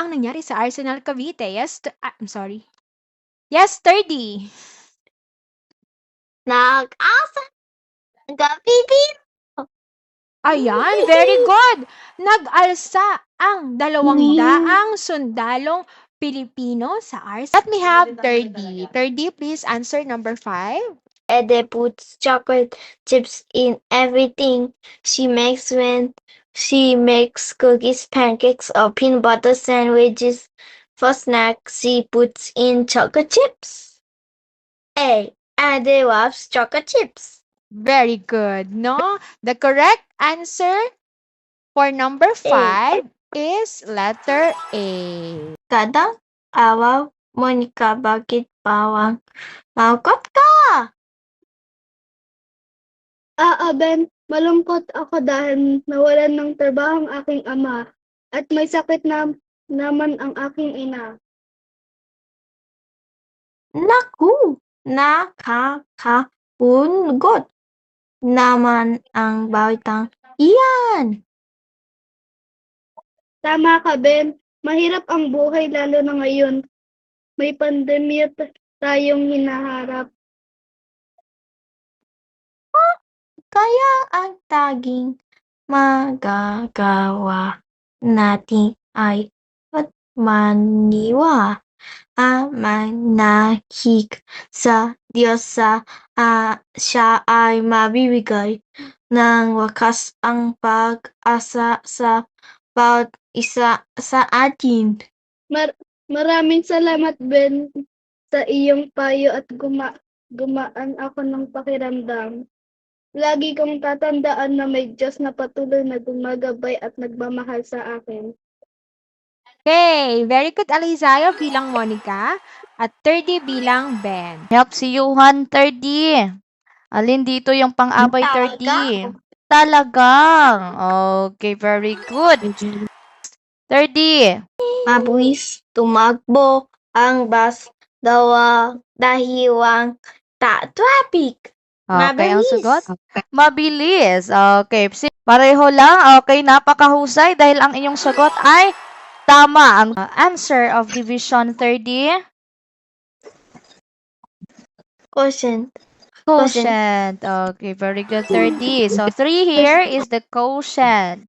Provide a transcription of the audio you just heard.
ba ang nangyari sa Arsenal Cavite? Yes, I'm sorry. Yes, 30. Nag-asa ng Pilipino. Ayan, very good. Nag-alsa ang 200 sundalong Pilipino sa Arsenal. Let me have 30. 30, please answer number 5. Ede puts chocolate chips in everything she makes when she makes cookies, pancakes, or peanut butter sandwiches. For snacks, she puts in chocolate chips. A. Ade loves chocolate chips. Very good, no? The correct answer for number 5 is letter A. Kadang araw, Monica, bakit bawang malungkot ka? Ben, malungkot ako dahil nawalan ng trabaho ang aking ama at may sakit na naman ang aking ina. Naku, nakakapunggot naman ang balitang iyan. Tama ka, Ben. Mahirap ang buhay lalo na ngayon. May pandemya tayong hinaharap. Kaya ang taging magagawa natin ay magmaniwa manahik sa Diyos siya ay mabibigay ng wakas ang pag-asa sa bawat isa sa atin. Maraming salamat, Ben, sa iyong payo at gumaan ako ng pakiramdam. Lagi kong tatandaan na may Diyos na patuloy na gumagabay at nagmamahal sa akin. Okay, very good, Alizayo bilang Monica at 30 bilang Ben. Help si Johan 30. Alin dito yung pang-abay 30? Talagang. Okay, very good. 30. Mabilis tumakbo ang bus dahil ang traffic. Okay, ang Mabilis. sagot? Mabilis. Okay. Pareho lang. Okay, napakahusay dahil ang inyong sagot ay tama. Ang answer of division 30? Quotient. Quotient. Okay, very good. 30. So 3 here is the quotient.